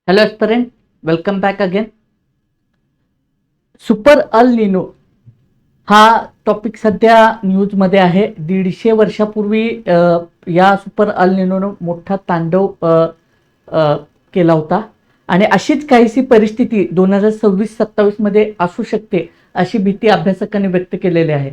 Hello aspirant, welcome back again. Super El Nino हा topic सध्या न्यूजमध्ये आहे. 150 वर्षापूर्वी या सुपर अल निनोनं मोठा तांडव अ, केला होता आणि अशीच काहीशी परिस्थिती 2026-27 मध्ये असू शकते अशी भीती अभ्यासकांनी व्यक्त केलेली आहे.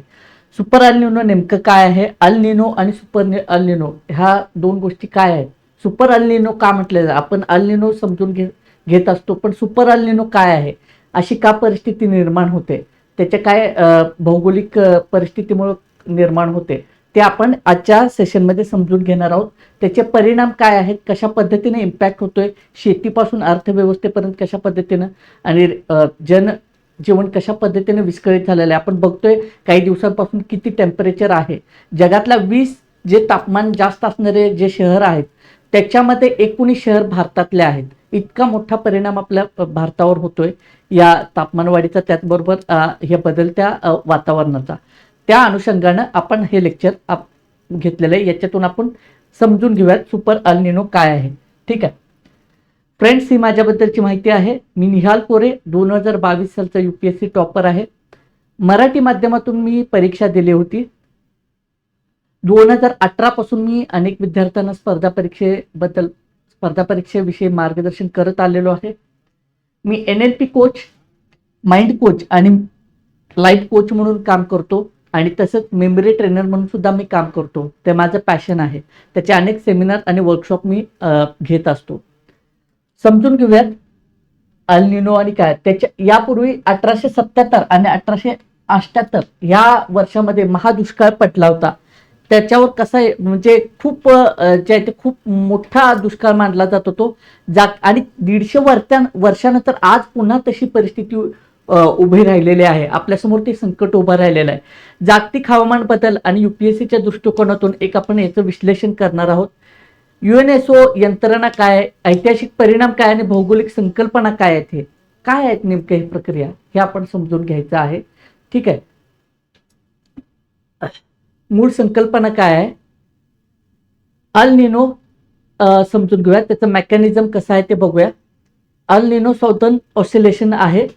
सुपर अल निनो नेमकं काय आहे? अल निनो आणि सुपर अल निनो ह्या दोन गोष्टी काय आहेत? सुपर अल निनो का म्हटलं जातं? आपण अल निनो समजून घेत असतो, पण सुपर अल निनो काय आहे? अशी का परिस्थिती निर्माण होते? त्याच्या काय भौगोलिक परिस्थितीमुळे निर्माण होते ते आपण आजच्या सेशनमध्ये समजून घेणार आहोत. त्याचे परिणाम काय आहेत, कशा पद्धतीने इम्पॅक्ट होतोय, शेतीपासून अर्थव्यवस्थेपर्यंत कशा पद्धतीनं, आणि जनजीवन कशा पद्धतीने विस्कळीत झालेलं आहे. आपण बघतोय काही दिवसांपासून किती टेम्परेचर आहे. जगातला 20 जे तापमान जास्त असणारे जे शहर आहेत त्याच्यामध्ये 19 शहर भारतातले आहेत. इतका मोठा परिणाम आपल्या भारतावर होतोय या तापमानवाढीचा, त्याचबरोबर या बदलत्या वातावरणाचा. त्या अनुषंगानं आपण हे लेक्चर घेतलेलं आहे. याच्यातून आपण समजून घेऊयात सुपर अल निनो काय आहे. ठीक आहे फ्रेंड्स, ही माझ्याबद्दलची माहिती आहे. मी निहाल कोरे, 2022 सालचा UPSC टॉपर आहे. मराठी माध्यमातून मी परीक्षा दिली होती. 2018 पासून मी अनेक विद्यार्थ्यांना स्पर्धा परीक्षेविषयी मार्गदर्शन करत आलेलो आहे. मी NLP कोच, माइंड कोच आणि लाईफ कोच म्हणून काम करतो आणि तसंच मेमरी ट्रेनर म्हणून सुद्धा मी काम करतो. ते माझं पॅशन आहे. त्याचे अनेक सेमिनार आणि वर्कशॉप मी घेत असतो. समजून घेऊयात अल निनो आणि काय. त्याच्या यापूर्वी 1877 आणि 1878 या वर्षामध्ये महादुष्काळ पडला होता. त्याच्यावर कसा आहे म्हणजे खूप जे आहे ते खूप मोठा दुष्काळ मानला जातो तो. आणि 150 वर्षानंतर आज पुन्हा तशी परिस्थिती उभी राहिलेली आहे. आपल्यासमोर ते संकट उभं राहिलेलं आहे. जागतिक हवामान बदल आणि UPSCच्या दृष्टिकोनातून एक आपण याचं विश्लेषण करणार आहोत. UNESCO यंत्रणा काय, ऐतिहासिक परिणाम काय आणि भौगोलिक संकल्पना काय आहेत, हे काय आहेत नेमकं ही प्रक्रिया, हे आपण समजून घ्यायचं आहे. ठीक आहे. मूळ संकल्पना काय आहे, अल निनो समजून घेऊया. त्याचं मेकॅनिझम कसं आहे ते बघूया. अल निनो साऊदर्न ऑसिलेशन आहे.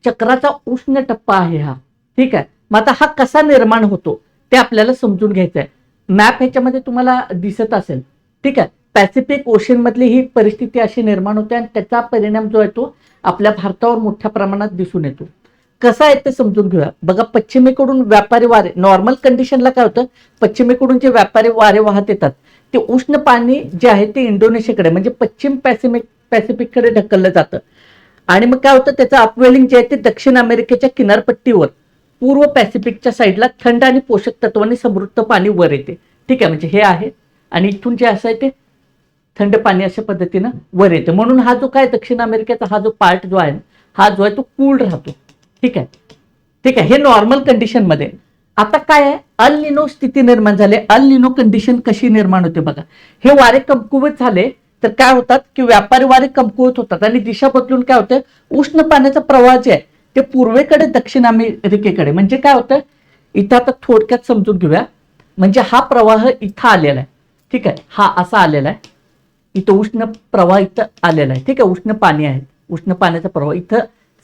चक्राचा उष्ण टप्पा आहे हा. ठीक आहे. मग आता हा कसा निर्माण होतो ते आपल्याला समजून घ्यायचं आहे. मॅप ह्याच्यामध्ये तुम्हाला दिसत असेल. ठीक आहे. पॅसिफिक ओशन मधली ही परिस्थिती अशी निर्माण होते आणि त्याचा परिणाम जो आहे तो आपल्या भारतावर मोठ्या प्रमाणात दिसून येतो. कसं आहे ते समजून घेऊया. बघा, पश्चिमेकडून व्यापारी वारे, नॉर्मल कंडिशनला काय होतं, पश्चिमेकडून जे व्यापारी वारे वाहत येतात ते उष्ण पाणी जे आहे ते इंडोनेशियाकडे म्हणजे पश्चिम पॅसिफिककडे ढकललं जातं. आणि मग काय होतं, त्याचं अपवेलिंग जे आहे ते दक्षिण अमेरिकेच्या किनारपट्टीवर पूर्व पॅसिफिकच्या साईडला थंड आणि पोषक तत्वांनी समृद्ध पाणी वर येते. ठीक आहे, म्हणजे हे आहे. आणि इथून जे असं आहे ते थंड पाणी अशा पद्धतीनं वर येते. म्हणून हा जो काय दक्षिण अमेरिकेचा हा जो पार्ट जो आहे, हा जो आहे तो कूल राहतो. ठीक आहे. ठीक आहे, हे नॉर्मल कंडिशन मध्ये. आता काय आहे, अल निनो स्थिती निर्माण झाली. अल निनो कंडिशन कशी निर्माण होते बघा. हे वारे कमकुवत झाले तर काय होतात की व्यापारी वारे कमकुवत होतात आणि दिशा बदलून काय होतं, उष्ण पाण्याचा प्रवाह जे आहे ते पूर्वेकडे दक्षिण अमेरिकेकडे, म्हणजे काय होतं इथं आता थोडक्यात समजून घेऊया. म्हणजे हा प्रवाह इथं आलेला आहे. ठीक आहे, हा असा आलेला आहे. इथं उष्ण प्रवाह इथं आलेला आहे. ठीक आहे, उष्ण पाणी आहे, उष्ण पाण्याचा प्रवाह इथं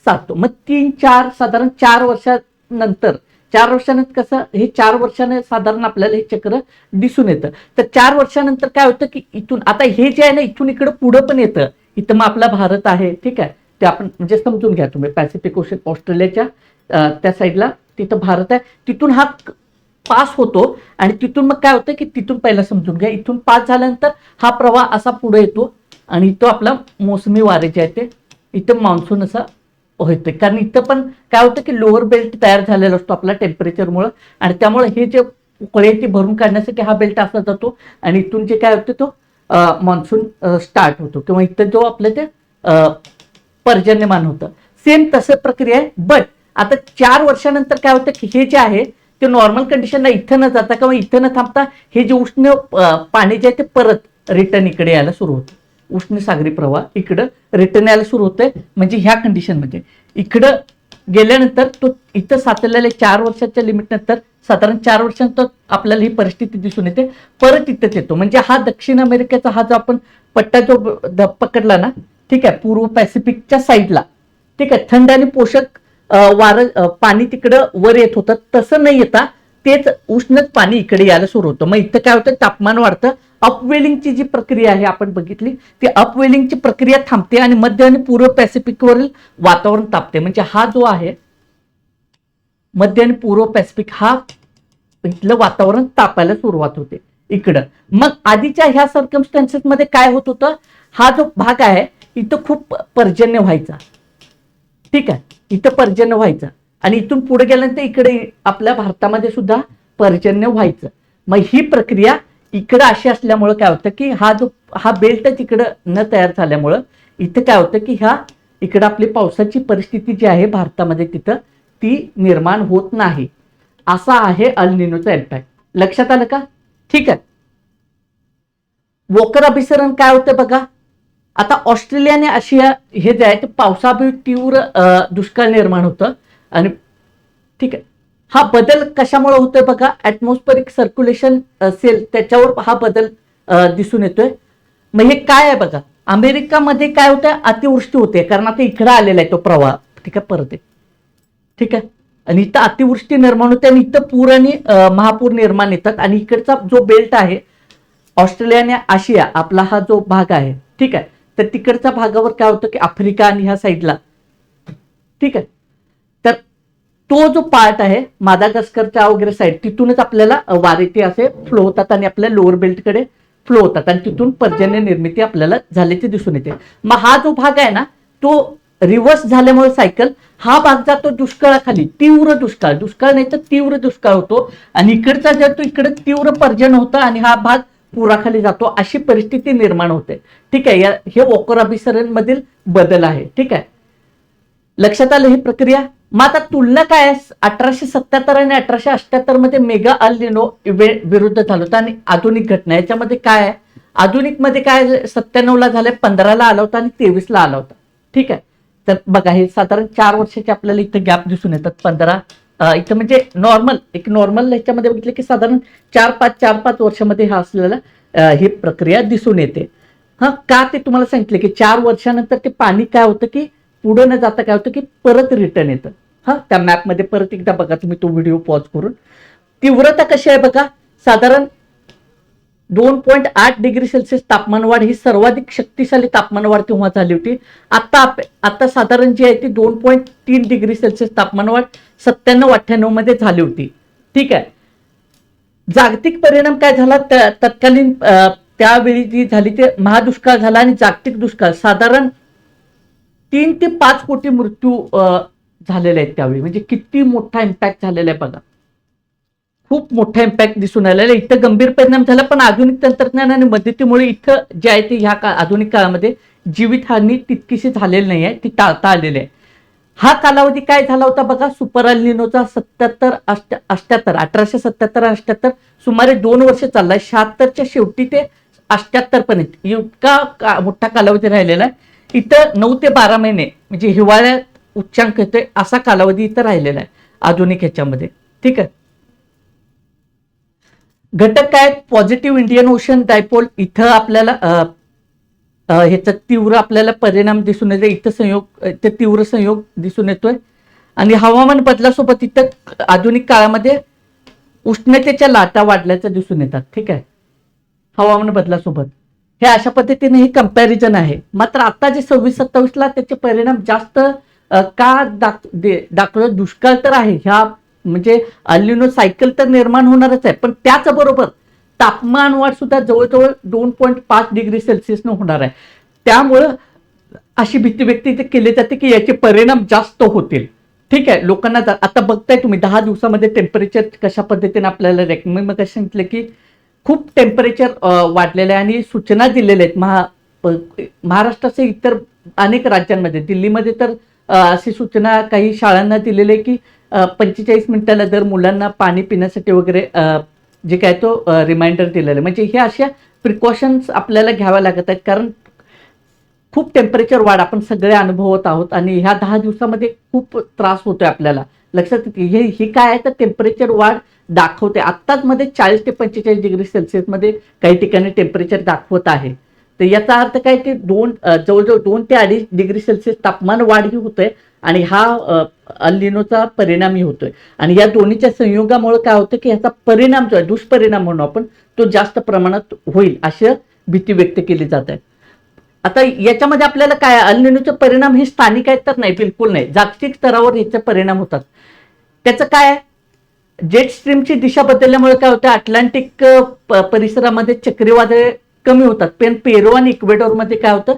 साधतो. मग 3-4 साधारण 4 वर्षानंतर, 4 वर्षानंतर कसं, हे 4 वर्षाने साधारण आपल्याला हे चक्र दिसून येतं. तर 4 वर्षानंतर काय होतं की इथून आता हे जे आहे ना इथून इकडे पुढं पण येतं. इथं मग आपला भारत आहे. ठीक आहे, ते आपण म्हणजे समजून घ्या तुम्ही. पॅसिफिक ओशन ऑस्ट्रेलियाच्या त्या साईडला तिथं भारत आहे. तिथून हा पास होतो आणि तिथून मग काय होतं की तिथून पहिला समजून घ्या, इथून पास झाल्यानंतर हा प्रवाह असा पुढे येतो आणि तो आपला मोसमी वारे जे आहे ते इथं मान्सून असा होते. कारण इथं पण काय होतं की लोअर बेल्ट तयार झालेला असतो आपल्या टेम्परेचरमुळे आणि त्यामुळे हे जे उकळे ती भरून काढण्यासाठी हा बेल्ट असा जातो आणि इथून जे काय होतं तो मान्सून स्टार्ट होतो किंवा इथं जो आपलं ते पर्जन्यमान होतं. सेम तसं प्रक्रिया आहे. बट आता 4 वर्षानंतर काय होतं की हे जे आहे ते नॉर्मल कंडिशनला इथं न जाता किंवा इथं न थांबता हे जे उष्ण पाणी जे आहे ते परत रिटर्न इकडे यायला सुरू होतं. उष्ण सागरी प्रवाह इकडं रिटर्न यायला सुरू होतोय. म्हणजे ह्या कंडिशनमध्ये इकडं गेल्यानंतर तो इथं साचलेल्या 4 वर्षाच्या लिमिट नंतर साधारण 4 वर्षांनंतर आपल्याला ही परिस्थिती दिसून येते. परत इथंच येतो. म्हणजे हा दक्षिण अमेरिकेचा हा जो आपण पट्टा जो पकडला ना, ठीक आहे, पूर्व पॅसिफिकच्या साईडला. ठीक आहे, थंड आणि पोषक वारं पाणी तिकडं वर येत होतं, तसं नाही येता तेच उष्णच पाणी इकडे यायला सुरू होतं. मग इथं काय होतं, तापमान वाढतं. अपवेलिंगची जी प्रक्रिया आहे आपण बघितली, ती अपवेलिंगची प्रक्रिया थांबते आणि मध्य आणि पूर्व पॅसिफिकवरील वातावरण तापते. म्हणजे हा जो आहे मध्य आणि पूर्व पॅसिफिक, हा इथलं वातावरण तापायला सुरुवात होते इकडं. मग आधीच्या ह्या सर्कमस्टन्सेस मध्ये काय होत होतं, हा जो भाग आहे इथं खूप पर्जन्य व्हायचा. ठीक आहे, इथं पर्जन्य व्हायचं आणि इथून पुढे गेल्यानंतर इकडे आपल्या भारतामध्ये सुद्धा पर्जन्य व्हायचं. मग ही प्रक्रिया इकडं अशी असल्यामुळं काय होतं की हा बेल्ट तिकडं न तयार झाल्यामुळं इथं काय होतं की इकडं आपली पावसाची परिस्थिती जी आहे भारतामध्ये तिथं ती निर्माण होत नाही. असा आहे अल निनोचा इम्पॅक्ट. लक्षात आलं का? ठीक आहे. वोकर अभिसरण काय होतं बघा. आता ऑस्ट्रेलिया आणि आशिया हे जे आहे ते पावसाअभावी तीव्र दुष्काळ निर्माण होतं. आणि ठीक आहे, हा बदल कशामुळे होतोय बघा, ऍटमॉस्फेरिक सर्क्युलेशन सेल त्याच्यावर हा बदल दिसून येतोय. मग हे काय आहे बघा, अमेरिकामध्ये काय होतं, अतिवृष्टी होते कारण आता इकडे आलेला आहे तो प्रवाह. ठीक आहे, परत ठीक आहे, आणि इथं अतिवृष्टी निर्माण होते आणि इथं पूर आणि महापूर निर्माण येतात. आणि इकडचा जो बेल्ट आहे ऑस्ट्रेलिया आणि आशिया आपला हा जो भाग आहे, ठीक आहे, तर तिकडच्या भागावर काय होतं की आफ्रिका आणि ह्या साईडला, ठीक आहे, तर तो जो पार्ट आहे मादागास्करच्या वगैरे साईड, तिथूनच आपल्याला वारे असे फ्लो होतात आणि आपल्या लोअर बेल्टकडे फ्लो होतात आणि तिथून पर्जन्य निर्मिती आपल्याला झाल्याचे दिसून येते. मग हा जो भाग आहे ना, तो रिव्हर्स झाल्यामुळे सायकल हा भाग जातो दुष्काळाखाली, तीव्र दुष्काळ नाही तर तीव्र दुष्काळ होतो. आणि इकडचा जर तो इकडे तीव्र पर्जन्य होतं आणि हा भाग पुराखाली जातो, अशी परिस्थिती निर्माण होते. ठीक आहे, हे वोकर अभिसरण मधील बदल आहे. ठीक आहे, लक्षात आलं ही प्रक्रिया. मग आता तुलना काय आहे, 1877 आणि 1878 मध्ये मेगा अल निनो विरुद्ध झालं होतं आणि आधुनिक घटना याच्यामध्ये काय आहे, आधुनिक मध्ये काय 97 ला झालंय, 15 आला होता आणि 23 ला आला होता. ठीक आहे, तर बघा हे साधारण 4 वर्षाचे आपल्याला इथं गॅप दिसून येतात. 15 इथं म्हणजे नॉर्मल ह्याच्यामध्ये बघितलं की साधारण 4-5 वर्षामध्ये हा असलेला ही प्रक्रिया दिसून येते. का ते तुम्हाला सांगितलं की 4 वर्षानंतर ते पाणी काय होतं की पुढे न जाता काय होतं की परत रिटर्न येतं. त्या मॅपमध्ये परत एकदा बघा तुम्ही तो व्हिडिओ पॉज करून. तीव्रता कशी आहे बघा, साधारण 2.8 डिग्री सेल्सिअस तापमानवाढ ही सर्वाधिक शक्तिशाली तापमानवाढ तेव्हा झाली होती. आता साधारण जी आहे ती 2.3 डिग्री सेल्सिअस तापमानवाढ 97-98 मध्ये झाली होती. ठीक आहे, जागतिक परिणाम काय झाला, तत्कालीन त्यावेळी जी झाली ते महादुष्काळ झाला आणि जागतिक दुष्काळ साधारण 3 ते 5 कोटी मृत्यू झालेले आहेत त्यावेळी. म्हणजे किती मोठा इम्पॅक्ट झालेला आहे बघा, खूप मोठा इम्पॅक्ट दिसून आलेला. इथं गंभीर परिणाम झाला, पण आधुनिक तंत्रज्ञान आणि मदतीमुळे इथं जे आहे ते ह्या आधुनिक काळामध्ये जीवितहानी तितकीशी झालेली नाही आहे, ती टाळता आलेली आहे. हा कालावधी काय झाला होता बघा, सुपर अल निनोचा 1877 सुमारे 2 वर्ष चाललाय. 76च्या शेवटी ते 78 पर्यंत इतका मोठा कालावधी राहिलेला आहे. इथं 9 ते 12 महिने म्हणजे हिवाळ्यात उच्चांक येतोय असा कालावधी इथं राहिलेला आहे आधुनिक ह्याच्यामध्ये. ठीक आहे, घटक काय, पॉझिटिव्ह इंडियन ओशन डायपोल, इथं आपल्याला ह्याचा तीव्र आपल्याला परिणाम दिसून येतो. इथं तीव्र संयोग दिसून येतोय. आणि हवामान बदलासोबत इथं आधुनिक काळामध्ये उष्णतेच्या लाटा वाढल्याचं दिसून येतात. ठीक आहे, हवामान बदलासोबत हे अशा पद्धतीने हे कंपॅरिझन आहे. मात्र आता जे 26-27 ला त्याचे परिणाम जास्त का दाखवलं, दुष्काळ तर आहे, ह्या म्हणजे अल निनो सायकल तर निर्माण होणारच आहे, पण त्याचबरोबर तापमान वाढ सुद्धा जवळजवळ 2.5 डिग्री सेल्सिअसनं होणार आहे. त्यामुळं अशी भीती व्यक्त केली जाते की याचे परिणाम जास्त होतील. ठीक आहे, लोकांना आता बघताय तुम्ही 10 दिवसामध्ये टेम्परेचर कशा पद्धतीने आपल्याला रेकमेंड सांगितलं की खूप टेम्परेचर वाढलेलं आहे आणि सूचना दिलेल्या आहेत. महाराष्ट्राचे इतर अनेक राज्यांमध्ये, दिल्लीमध्ये तर अशी सूचना काही शाळांना दिलेली आहे की 45 मिनिटाला दर मुलांना पाणी पिण्यासाठी वगैरे जे काय तो रिमाइंडर दिलेला आहे. म्हणजे हे अशा प्रिकॉशन्स आपल्याला घ्याव्या लागत आहेत, कारण खूप टेम्परेचर वाढ आपण सगळे अनुभवत आहोत आणि ह्या 10 दिवसामध्ये खूप त्रास होतोय आपल्याला. लक्षात येते हे काय आहे तर टेम्परेचर वाढ दाखवते. आत्ताच मध्ये 40 ते 45 डिग्री सेल्सिअस मध्ये काही ठिकाणी टेम्परेचर दाखवत आहे. तर याचा अर्थ काय की जवळजवळ 2 ते 2.5 डिग्री सेल्सिअस तापमान वाढ ही होते आणि हा अल निनोचा परिणामही होतोय. आणि या दोन्हीच्या संयोगामुळे काय होतं की ह्याचा परिणाम जो आहे, दुष्परिणाम म्हणून आपण, तो जास्त प्रमाणात होईल अशी भीती व्यक्त केली जात आहे. आता याच्यामध्ये आपल्याला काय, अल निनोचे परिणाम हे स्थानिक आहेत तर नाही, बिलकुल नाही, जागतिक स्तरावर याचे परिणाम होतात. त्याचं काय आहे, जेट स्ट्रीमची दिशा बदलल्यामुळे काय होतं, अटलांटिक परिसरामध्ये चक्रीवादळे कमी होतात. पण पेरू आणि इक्वेडॉरमध्ये काय होतं,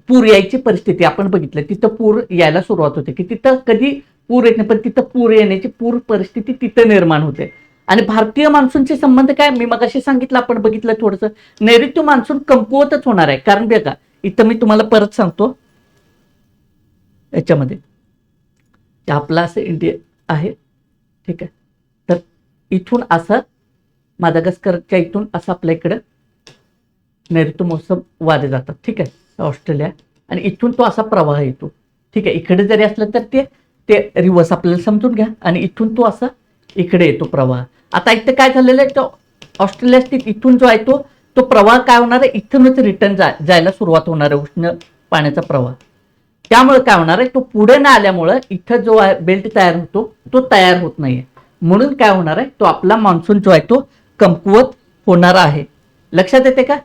पूर यायची परिस्थिती आपण बघितलं. तिथं पूर यायला सुरुवात होते की तिथं कधी पूर येत नाही, पण तिथं पूर येण्याची पूर परिस्थिती तिथं निर्माण होते. आणि भारतीय मान्सूनचे संबंध काय, मी मगाशी सांगितलं, आपण बघितलं थोडंसं, नैऋत्य मान्सून कमकुवतच होणार आहे. कारण बघा इथं मी तुम्हाला परत सांगतो, याच्यामध्ये आपला असं इंडिया आहे, ठीक आहे. तर इथून असं मादागास्करच्या इथून असं आपल्या इकडं नैऋत्य मोसम वारे जातात, ठीक आहे, ऑस्ट्रेलिया, आणि इथून तो असा प्रवाह येतो, ठीक आहे. इकडे जरी असलं तर ते रिव्हर्स आपल्याला समजून घ्या, आणि इथून तो असा इकडे येतो प्रवाह. आता इथं काय झालेलं आहे, तो ऑस्ट्रेलिया स्थित इथून जो आहे तो प्रवाह काय होणार आहे, इथूनच रिटर्न जायला सुरुवात होणार आहे, उष्ण पाण्याचा प्रवाह. त्यामुळे काय होणार आहे, तो पुढे न आल्यामुळं इथं जो आहे बेल्ट तयार होतो तो तयार होत नाहीये. म्हणून काय होणार आहे, तो आपला मान्सून जो आहे तो कमकुवत होणार आहे. लक्षात येते का?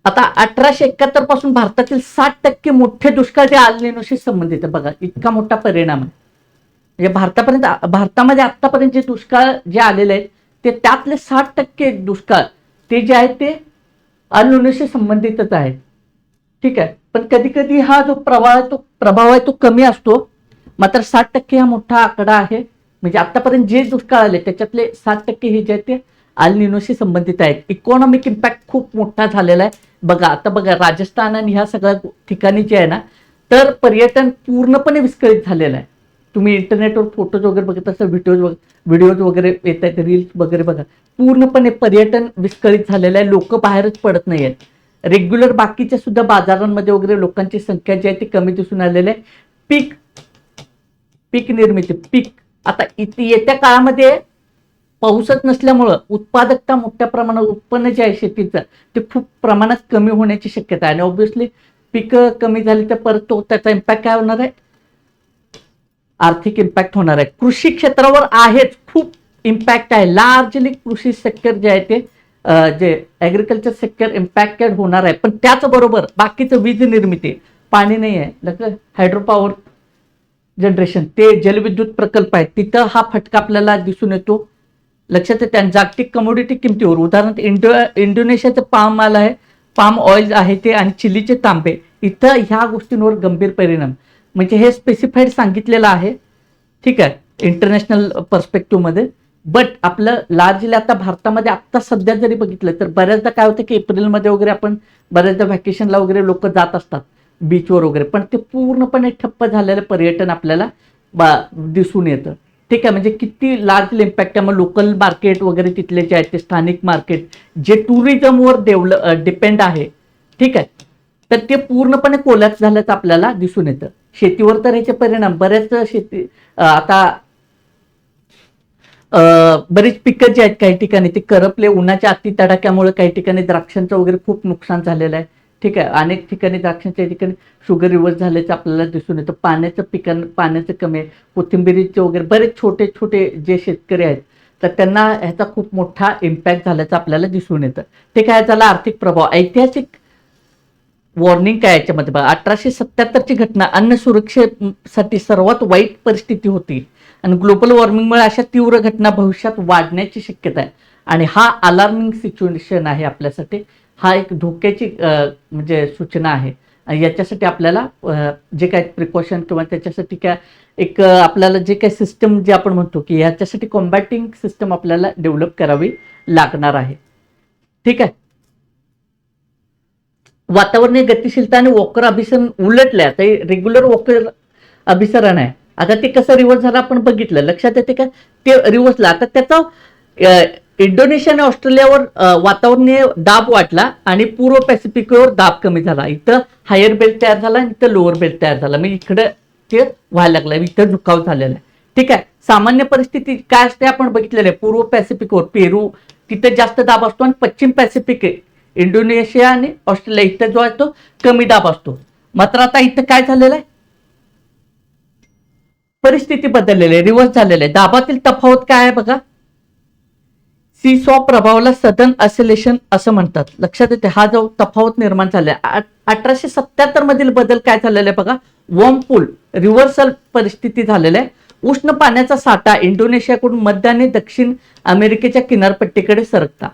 आता 1871 पासून भारतातील 60% मोठे दुष्काळ जे अल निनोशी संबंधित आहे. बघा इतका मोठा परिणाम आहे. म्हणजे भारतामध्ये आतापर्यंत जे दुष्काळ जे आलेले आहेत ते त्यातले 60% दुष्काळ ते जे आहेत ते अल निनोशी संबंधितच आहेत, ठीक आहे. पण कधी कधी हा जो प्रभाव आहे तो कमी असतो. मात्र 60% हा मोठा आकडा आहे. म्हणजे आतापर्यंत जे दुष्काळ आले त्याच्यातले 60% हे जे आहेत ते अल निनोशी संबंधित आहेत. इकॉनॉमिक इम्पॅक्ट खूप मोठा झालेला आहे. बघा राजस्थान आणि ह्या सगळ्या ठिकाणी जे आहे ना, तर पर्यटन पूर्णपणे विस्कळीत झालेलं आहे. तुम्ही इंटरनेटवर फोटोज वगैरे बघत असाल, व्हिडिओज वगैरे येत आहेत, रील्स वगैरे बघा, पूर्णपणे पर्यटन विस्कळीत झालेलं आहे. लोक बाहेरच पडत नाही आहेत. रेग्युलर बाकीच्या सुद्धा बाजारांमध्ये वगैरे लोकांची संख्या जी आहे ती कमी दिसून आलेली आहे. पीक निर्मिती आता येत्या काळामध्ये पाऊसच नसल्यामुळं उत्पादकता मोठ्या प्रमाणात, उत्पन्न जे आहे शेतीचं ते खूप प्रमाणात कमी होण्याची शक्यता आहे. आणि ऑब्व्हियसली पीक कमी झाली तर परत त्याचा इम्पॅक्ट काय होणार आहे, आर्थिक इम्पॅक्ट होणार आहे. कृषी क्षेत्रावर आहेच खूप इम्पॅक्ट आहे. लार्जली कृषी सेक्टर जे आहे ते जे ॲग्रिकल्चर सेक्टर इम्पॅक्टेड होणार आहे. पण त्याचबरोबर बाकीचं वीज निर्मिती, पाणी नाही आहे, हायड्रो पॉवर जनरेशन, ते जलविद्युत प्रकल्प आहेत, तिथं हा फटका आपल्याला दिसून येतो. लक्षात येते. आणि जागतिक कमोडिटी किमतीवर, उदाहरणार्थ इंडोनेशियाचं पाम ऑइल आहे ते, आणि चिलीचे तांबे, इथं ह्या गोष्टींवर गंभीर परिणाम, म्हणजे हे स्पेसिफाईड सांगितलेलं आहे, ठीक आहे, इंटरनॅशनल पर्स्पेक्टिव्हमध्ये. बट आपलं लार्जली आता भारतामध्ये आत्ता सध्या जरी बघितलं तर बऱ्याचदा काय होतं की एप्रिलमध्ये वगैरे आपण बऱ्याचदा व्हॅकेशनला वगैरे लोक जात असतात बीचवर वगैरे, पण ते पूर्णपणे ठप्प झालेलं पर्यटन आपल्याला दिसून येतं, ठीक आहे. म्हणजे किती लार्ज इम्पॅक्ट. त्यामुळे लोकल मार्केट वगैरे तिथले जे आहेत ते स्थानिक मार्केट जे टुरिझमवर डिपेंड आहे, ठीक आहे, तर ते पूर्णपणे कोलॅप्स झाल्याचं आपल्याला दिसून येतं. शेतीवर तर ह्याचे परिणाम बऱ्याच आता बरीच पिकं जी आहेत काही ठिकाणी ते करपले, उन्हाच्या अति तडाख्यामुळे काही ठिकाणी द्राक्षांचं वगैरे खूप नुकसान झालेलं आहे, ठीक आहे. अनेक ठिकाणी द्राक्षांच्या ठिकाणी शुगर रिव्हर्स झाल्याचं आपल्याला दिसून येतं. पाण्याचं कमी आहे. कोथिंबिरीचे वगैरे बरेच छोटे छोटे जे शेतकरी आहेत तर त्यांना ह्याचा खूप मोठा इम्पॅक्ट झाल्याचं आपल्याला दिसून येतं. ठीक आहे. झाला आर्थिक प्रभाव. ऐतिहासिक वॉर्निंग काय याच्यामध्ये बघा, 1877ची घटना अन्न सुरक्षेसाठी सर्वात वाईट परिस्थिती होती आणि ग्लोबल वॉर्मिंगमुळे अशा तीव्र घटना भविष्यात वाढण्याची शक्यता आहे. आणि हा अलार्मिंग सिच्युएशन आहे आपल्यासाठी, हा एक धोक्याची म्हणजे सूचना आहे. याच्यासाठी आपल्याला जे काय प्रिकॉशन किंवा त्याच्यासाठी काय एक आपल्याला जे काही सिस्टम जे आपण म्हणतो की याच्यासाठी कॉम्बॅटिंग सिस्टम आपल्याला डेव्हलप करावी लागणार आहे, ठीक आहे. वातावरणीय गतिशीलता आणि वॉकर अभिसरण उलटलंय. आता रेग्युलर वॉकर अभिसरण आहे, आता ते कसं रिव्हर्स झालं आपण बघितलं. लक्षात येते का? ते रिव्हर्सला आता त्याचा इंडोनेशिया आणि ऑस्ट्रेलियावर वातावरणीय दाब वाढला आणि पूर्व पॅसिफिकवर दाब कमी झाला. इथं हायर बेल्ट तयार झाला आणि इथं लोअर बेल्ट तयार झाला. म्हणजे इकडं ते व्हायला लागलं, इथं झुकाव झालेला आहे, ठीक आहे. सामान्य परिस्थिती काय असते आपण बघितलेलं आहे. पूर्व पॅसिफिकवर पेरू तिथे जास्त दाब असतो, आणि पश्चिम पॅसिफिक इंडोनेशिया आणि ऑस्ट्रेलिया इथं जो आहे तो कमी दाब असतो. मात्र आता इथं काय झालेलं आहे, परिस्थिती बदललेली आहे, रिव्हर्स झालेलं आहे. दाबातील तफावत काय आहे बघा, सीसॉ प्रभावाला सदन ऑसिलेशन असं म्हणतात. लक्षात येते, हा जो तफावत निर्माण झाला 1877 मधील बदल काय झालेला आहे बघा, वॉर्म पूल रिव्हर्सल परिस्थिती झालेली आहे. उष्ण पाण्याचा साठा इंडोनेशियाकडून मध्य आणि दक्षिण अमेरिकेच्या किनारपट्टीकडे सरकता,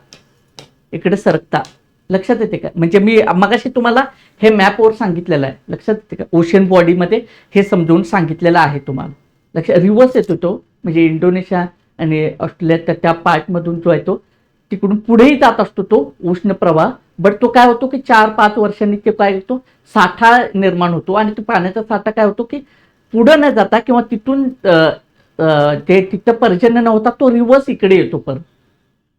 इकडे सरकता. लक्षात येते का, म्हणजे मी मगाशी तुम्हाला हे मॅपवर सांगितलेलं आहे. लक्षात येते का, ओशन बॉडीमध्ये हे समजून सांगितलेलं आहे तुम्हाला. लक्षात, रिव्हर्स येतो तो, म्हणजे इंडोनेशिया आणि ऑस्ट्रेलिया त्या पार्टमधून जो आहे तो तिकडून पुढेही जात असतो तो उष्ण प्रवाह. बट तो काय होतो की 4-5 वर्षांनी ते काय होतो, साठा निर्माण होतो, आणि तो पाण्याचा साठा काय होतो की पुढे न जाता किंवा तिथून ते तिथं पर्जन्य न होता तो रिव्हर्स इकडे येतो परत.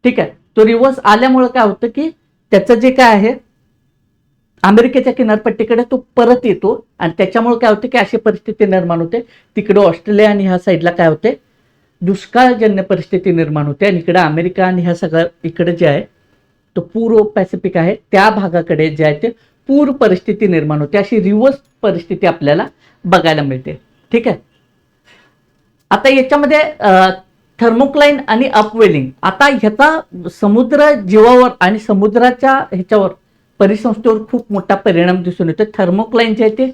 ठीक आहे, तो रिव्हर्स आल्यामुळे काय होतं की त्याचं जे काय आहे अमेरिकेच्या किनारपट्टीकडे तो परत येतो, आणि त्याच्यामुळे काय होतं की अशी परिस्थिती निर्माण होते. तिकडे ऑस्ट्रेलिया आणि ह्या साईडला काय होते, दुष्काळजन्य परिस्थिती निर्माण होते, आणि इकडे अमेरिका आणि ह्या सगळं इकडे जे आहे तो पूर्व पॅसिफिक आहे त्या भागाकडे जे आहे ते पूर परिस्थिती निर्माण होते. अशी रिव्हर्स परिस्थिती आपल्याला बघायला मिळते. ठीक आहे, आता याच्यामध्ये थर्मोक्लाइन आणि अपवेलिंग, आता ह्याचा समुद्र जीवावर आणि समुद्राच्या ह्याच्यावर परिसंस्थेवर खूप मोठा परिणाम दिसून येतो. थर्मोक्लाइन जे आहे ते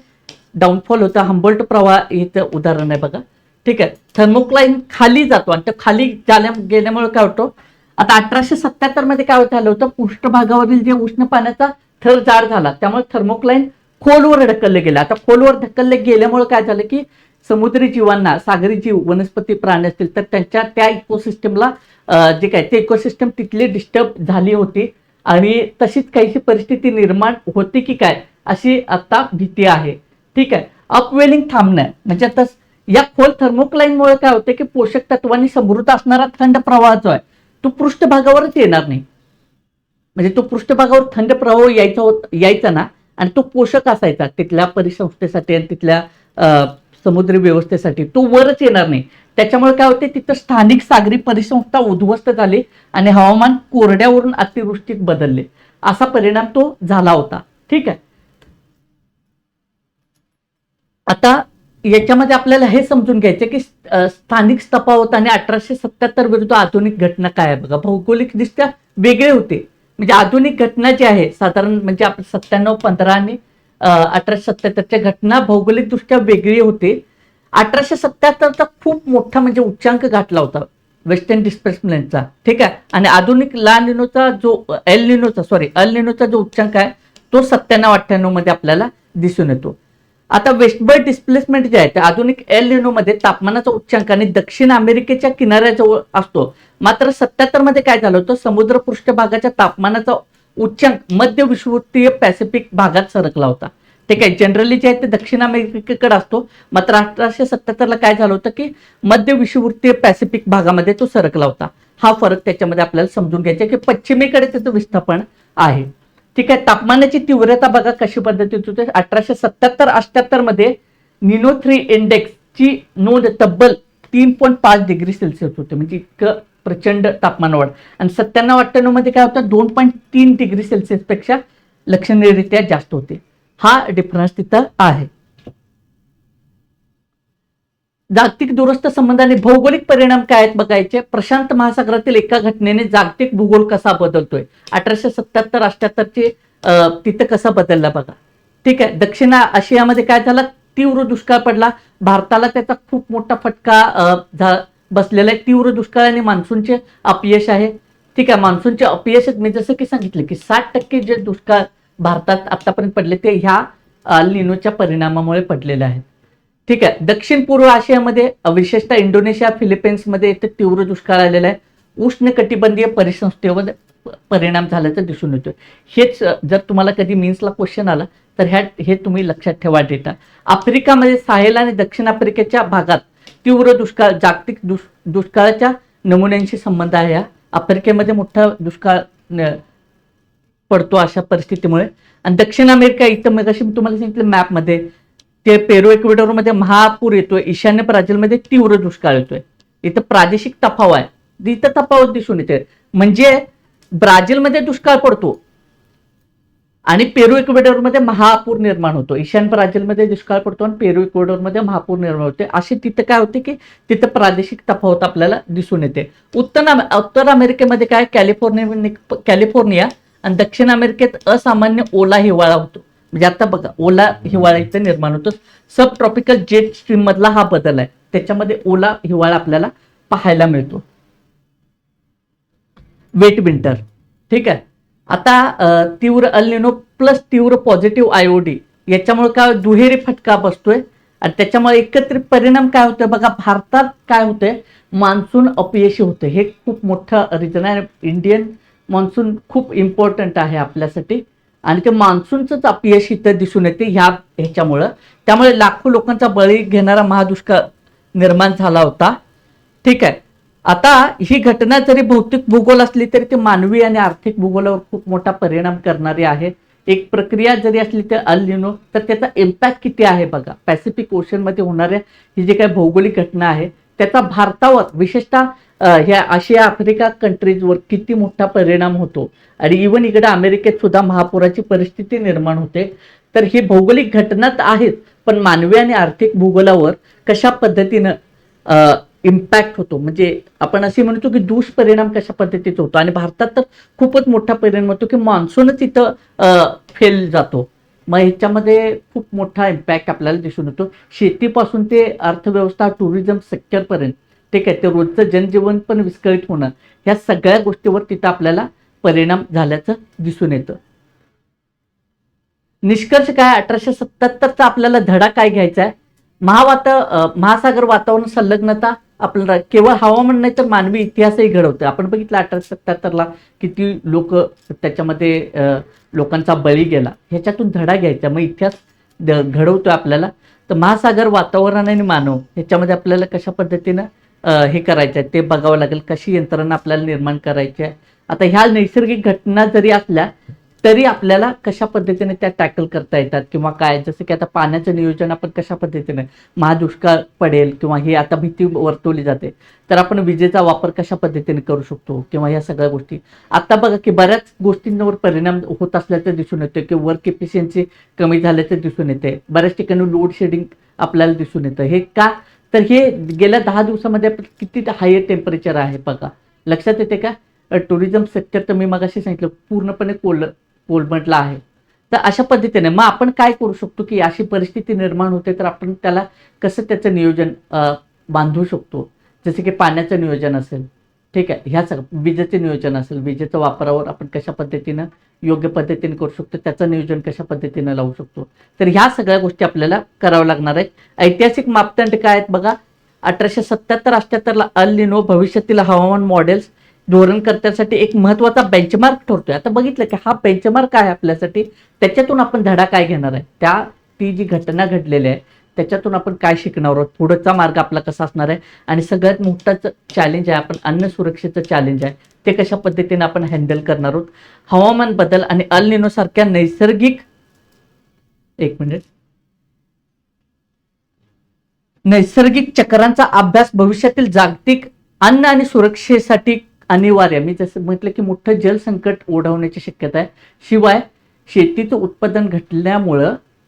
डाऊनफॉल होतं. हंबोल्ट प्रवाह इथं उदाहरण आहे बघा. ठीक आहे, थर्मोक्लाइन खाली जातो, आणि तो खाली गेल्यामुळे काय होतं, आता 1877 मध्ये काय झालं होतं, पृष्ठभागावरील जे उष्ण पाण्याचा थर जाड झाला, त्यामुळे थर्मोक्लाइन खोलवर ढकलले गेले. आता खोलवर ढकलले गेल्यामुळे काय झालं की समुद्री जीवांना, सागरी जीव, वनस्पती, प्राणी असतील तर त्यांच्या त्या इकोसिस्टमला जे काय ते इकोसिस्टम तिथली डिस्टर्ब झाली होती, आणि तशीच काहीशी परिस्थिती निर्माण होती की काय अशी आता भीती आहे. ठीक आहे, अपवेलिंग थांबणं म्हणजे आता या खोल थर्मोक्लाइनमुळे काय होते की पोषक तत्वांनी समृद्ध असणारा थंड प्रवाह जो आहे तो पृष्ठभागावरच येणार नाही. म्हणजे तो पृष्ठभागावर थंड प्रवाह यायचा ना, आणि तो पोषक असायचा तिथल्या परिसंस्थेसाठी आणि तिथल्या समुद्री व्यवस्थेसाठी, तो वरच येणार नाही. त्याच्यामुळे काय होते, तिथं स्थानिक सागरी परिसंस्था उद्ध्वस्त झाली आणि हवामान कोरड्यावरून अतिवृष्टीत बदलले. असा परिणाम तो झाला होता. ठीक आहे, आता याच्यामध्ये आपल्याला हे समजून घ्यायचं की स्थानिक तफावत आणि 1877 विरुद्ध आधुनिक घटना काय आहे बघा. भौगोलिकदृष्ट्या वेगळे होते, म्हणजे आधुनिक घटना जी आहे साधारण म्हणजे आपण 97-15 आणि 1877च्या घटना भौगोलिकदृष्ट्या वेगळी होते. 1877चा खूप मोठा म्हणजे उच्चांक गाठला होता वेस्टर्न डिस्प्लेसमेंटचा. ठीक आहे, आणि आधुनिक अल निनोचा जो उच्चांक आहे तो 97-98 मध्ये आपल्याला दिसून येतो. आता वेस्टबर्ड डिस्प्लेसमेंट जे आहे ते आधुनिक एल निनो मध्ये तापमानाचा उच्चांक आणि दक्षिण अमेरिकेच्या किनाऱ्याजवळ असतो. मात्र 77 मध्ये काय झालं होतं, समुद्र पृष्ठभागाच्या तापमानाचा उच्चांक मध्य विषुवतीय पॅसिफिक भागात सरकला होता. ठीक आहे, जनरली जे आहे ते दक्षिण अमेरिकेकडे असतो, मात्र 1877 ला काय झालं होतं की मध्य विषुवतीय पॅसिफिक भागामध्ये तो सरकला होता. हा फरक त्याच्यामध्ये आपल्याला समजून घ्यायचा की पश्चिमेकडे त्याचं विस्थापन आहे. ठीक आहे, तापमानाची तीव्रता बघा कशी पद्धतीत होते. 1877-78 मध्ये निनो 3 इंडेक्स ची नोंद तब्बल 3.5 डिग्री सेल्सिअस होते, म्हणजे इतकं प्रचंड तापमान वाढ. आणि 97-98 मध्ये काय होतं, 2.3 डिग्री सेल्सिअस पेक्षा लक्षणीयरित्या जास्त होते. हा डिफरन्स तिथं आहे. जागतिक दूरस्थ संबंध आणि भौगोलिक परिणाम काय आहेत बघायचे. प्रशांत महासागरातील एका घटनेने जागतिक भूगोल कसा बदलतोय. 1877-78 तिथं कसा बदलला बघा. ठीक आहे, दक्षिण आशियामध्ये काय झालं, तीव्र दुष्काळ पडला. भारताला त्याचा खूप मोठा फटका बसलेला आहे. तीव्र दुष्काळ आणि मान्सूनचे अपयश आहे. ठीक आहे, मान्सूनचे अपयश मी जसं की सांगितलं की 60% जे दुष्काळ भारतात आतापर्यंत पडले ते ह्या अल निनोच्या परिणामामुळे पडलेले आहेत. ठीक आहे, दक्षिण पूर्व आशियामध्ये विशेषतः इंडोनेशिया, फिलिपाईन्समध्ये तीव्र दुष्काळ आलेला आहे. उष्ण कटिबंधीय परिसंस्थेवर परिणाम झाल्याचं दिसून येतोय. हेच जर तुम्हाला कधी मीन्सला क्वेश्चन आला तर हे तुम्ही लक्षात ठेवा डेटा. आफ्रिकामध्ये साहेल आणि दक्षिण आफ्रिकेच्या भागात तीव्र दुष्काळ जागतिक दुष्काळाच्या नमुन्यांशी संबंध आहे. या आफ्रिकेमध्ये मोठा दुष्काळ पडतो अशा परिस्थितीमुळे. आणि दक्षिण अमेरिका इथं मग अशी तुम्हाला सांगितलं मॅपमध्ये ते पेरू इक्वेडोरमध्ये महापूर येतोय. ईशान्य ब्राझीलमध्ये तीव्र दुष्काळ येतोय. इथं प्रादेशिक तफावत आहे, इथं तफावत दिसून येते. म्हणजे ब्राझीलमध्ये दुष्काळ पडतो आणि पेरू इक्वेडॉरमध्ये महापूर निर्माण होतो. ईशान्य ब्राझीलमध्ये दुष्काळ पडतो आणि पेरू इक्वेडॉरमध्ये महापूर निर्माण होते. अशी तिथं काय होते की तिथं प्रादेशिक तफावत आपल्याला दिसून येते. उत्तर अमेरिकेमध्ये काय कॅलिफोर्निया आणि दक्षिण अमेरिकेत असामान्य ओला हिवाळा होतो. म्हणजे आता बघा ओला हिवाळा इथं निर्माण होतो. सब ट्रॉपिकल जेट स्ट्रीम मधला हा बदल आहे, त्याच्यामध्ये ओला हिवाळा आपल्याला पाहायला मिळतो. Wet winter. ठीक आहे. आता तीव्र अल निनो प्लस तीव्र पॉझिटिव्ह आयओडी याच्यामुळे काय दुहेरी फटका बसतोय आणि त्याच्यामुळे एकत्रित परिणाम काय होतोय बघा. भारतात काय होतंय, मान्सून अपयशी होते. हे खूप मोठं रिझन आहे. इंडियन मान्सून खूप इम्पॉर्टंट आहे आपल्यासाठी आणि ते मान्सूनच अपयश इथं दिसून येते ह्याच्यामुळं. त्यामुळे लाखो लोकांचा बळी घेणारा महादुष्काळ निर्माण झाला होता. ठीक आहे. आता ही घटना जरी भौतिक भूगोल असली तरी ती मानवी आणि आर्थिक भूगोलावर खूप मोठा परिणाम करणारी आहे. एक प्रक्रिया जरी असली तर अल निनो, तर त्याचा इम्पॅक्ट किती आहे बघा. पॅसिफिक ओशन मध्ये होणाऱ्या ही जी काही भौगोलिक घटना आहे त्याचा भारतावर विशेषतः ह्या आशिया आफ्रिका कंट्रीजवर किती मोठा परिणाम होतो आणि इव्हन इकडे अमेरिकेत सुद्धा महापुराची परिस्थिती निर्माण होते. तर ही भौगोलिक घटनाच आहेत, पण मानवी आणि आर्थिक भूगोलावर कशा पद्धतीनं इम्पॅक्ट होतो, म्हणजे आपण असे म्हणतो की दुष्परिणाम कशा पद्धतीचा होतो. आणि भारतात तर खूपच मोठा परिणाम होतो की मान्सूनच इथं फेल जातो. मग ह्याच्यामध्ये खूप मोठा इम्पॅक्ट आपल्याला दिसून येतो, शेतीपासून ते अर्थव्यवस्था टुरिझम सेक्टरपर्यंत. ठीक आहे. ते रोजचं जनजीवन पण विस्कळीत होणं, ह्या सगळ्या गोष्टीवर तिथं आपल्याला परिणाम झाल्याचं दिसून येतं. निष्कर्ष काय, 1877चा आपल्याला धडा काय घ्यायचा आहे. महासागर वातावरण संलग्नता आपल्याला केवळ हवामान नाही तर मानवी इतिहासही घडवतं. आपण बघितलं 1877ला किती लोक त्याच्यामध्ये लोकांचा बळी गेला. ह्याच्यातून धडा घ्यायचा, मग इतिहास घडवतोय आपल्याला. तर महासागर वातावरण आणि मानव ह्याच्यामध्ये आपल्याला कशा पद्धतीनं हे करायचं आहे ते बघावं लागेल. कशी यंत्रणा आपल्याला निर्माण करायची आहे. आता ह्या नैसर्गिक घटना जरी असल्या तरी आपल्याला कशा पद्धतीने त्या टॅकल करता येतात किंवा काय, जसं की आता पाण्याचं नियोजन आपण कशा पद्धतीने, महादुष्काळ पडेल किंवा ही आता भीती वर्तवली जाते, तर आपण विजेचा वापर कशा पद्धतीने करू शकतो किंवा ह्या सगळ्या गोष्टी. आता बघा की बऱ्याच गोष्टींवर परिणाम होत असल्याचं दिसून येते की वर्क एफिशियन्सी कमी झाल्याचं दिसून येते. बऱ्याच ठिकाणी लोड शेडिंग आपल्याला दिसून येतं. हे का, तर हे गेल्या 10 दिवसामध्ये किती हायर टेम्परेचर आहे बघा. लक्षात येते का. टुरिझम सेक्टर तर मी मगाशी सांगितलं पूर्णपणे कोलमडला आहे. तर अशा पद्धतीने मग आपण काय करू शकतो की अशी परिस्थिती निर्माण होते तर आपण त्याला कसं त्याचं नियोजन बांधू शकतो. जसे की पाण्याचं नियोजन असेल. ठीक आहे. ह्या सगळं विजेचं नियोजन असेल, विजेच्या वापरावर आपण कशा पद्धतीनं योग्य पद्धतीने करू शकतो, त्याचं नियोजन कशा पद्धतीनं लावू शकतो. तर ह्या सगळ्या गोष्टी आपल्याला कराव्या लागणार आहेत. ऐतिहासिक मापदंड काय आहेत बघा. 1877-78ला अल निनो भविष्यातील हवामान मॉडेल्स धोरणकर्त्यासाठी एक महत्वाचा बेंचमार्क ठरतोय. आता बघितलं की हा बेंचमार्क आहे आपल्यासाठी, त्याच्यातून आपण धडा काय घेणार आहे, ती जी घटना घडलेली आहे त्याच्यातून आपण काय शिकणार आहोत, पुढचा मार्ग आपला कसा असणार आहे. आणि सगळ्यात मोठं चॅलेंज आहे, आपण अन्न सुरक्षेचं चॅलेंज आहे, ते कशा पद्धतीने आपण हँडल करणार आहोत. हवामान बदल आणि अल निनो सारख्या नैसर्गिक चक्रांचा अभ्यास भविष्यातील जागतिक अन्न आणि सुरक्षेसाठी अनिवार्य. मी जसं म्हटलं की मोठं जलसंकट ओढवण्याची शक्यता आहे. शिवाय शेतीचं उत्पादन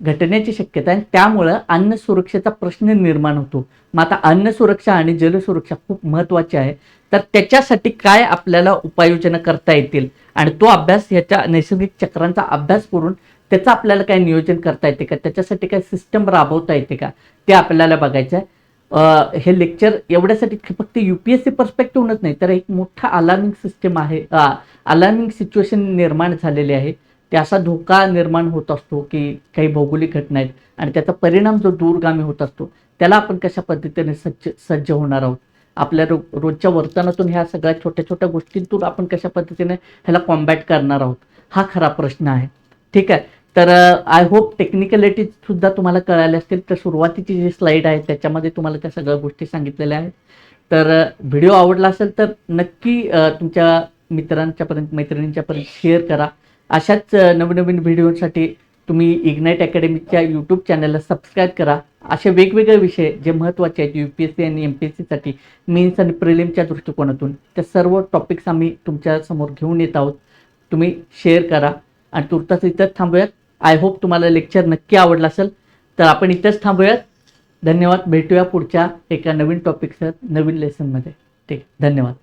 घटण्याची शक्यता आहे. त्यामुळं अन्न सुरक्षेचा प्रश्न निर्माण होतो. मग आता अन्न सुरक्षा आणि जलसुरक्षा खूप महत्वाची आहे. तर त्याच्यासाठी काय आपल्याला उपाययोजना करता येतील आणि तो अभ्यास, ह्याच्या नैसर्गिक चक्रांचा अभ्यास करून त्याचं आपल्याला काय नियोजन करता येते का, त्याच्यासाठी काय सिस्टम राबवता येते का, ते आपल्याला बघायचं आहे. हे लेक्चर एवढ्यासाठी फक्त UPSC पर्स्पेक्टिव्हनच नाही तर एक मोठा अलार्मिंग सिस्टम आहे, अलार्मिंग सिच्युएशन निर्माण झालेली आहे. ते असा धोका निर्माण होत असतो की काही भौगोलिक घटना आहेत आणि त्याचा परिणाम जो दूरगामी होत असतो त्याला आपण कशा पद्धतीने सज्ज होणार आहोत. आपल्या रोजच्या वर्तनातून ह्या सगळ्या छोट्या छोट्या गोष्टींतून आपण कशा पद्धतीने ह्याला कॉम्बॅट करणार आहोत, हा खरा प्रश्न आहे. ठीक आहे. तर आय होप टेक्निकॅलिटीज सुद्धा तुम्हाला कळाल्या असतील. तर सुरुवातीची जी स्लाईड आहे त्याच्यामध्ये तुम्हाला त्या सगळ्या गोष्टी सांगितलेल्या आहेत. तर व्हिडिओ आवडला असेल तर नक्की तुमच्या मित्रांच्यापर्यंत मैत्रिणींच्यापर्यंत शेअर करा. अशाच नवनवीन व्हिडिओसाठी तुम्ही इग्नाईट अकॅडमीच्या यूट्यूब चॅनलला सबस्क्राईब करा. असे वेगवेगळे विषय जे महत्त्वाचे आहेत UPSC आणि MPSCसाठी मेन्स आणि प्रिलिमच्या दृष्टिकोनातून, त्या सर्व टॉपिक्स आम्ही तुमच्यासमोर घेऊन येत आहोत. तुम्ही शेअर करा आणि तुर्तास इथंच थांबूयात. आय होप तुम्हाला लेक्चर नक्की आवडलं असेल. तर आपण इथंच थांबूयात. धन्यवाद. भेटूया पुढच्या एका नवीन टॉपिकसह नवीन लेसनमध्ये. ठीक, धन्यवाद.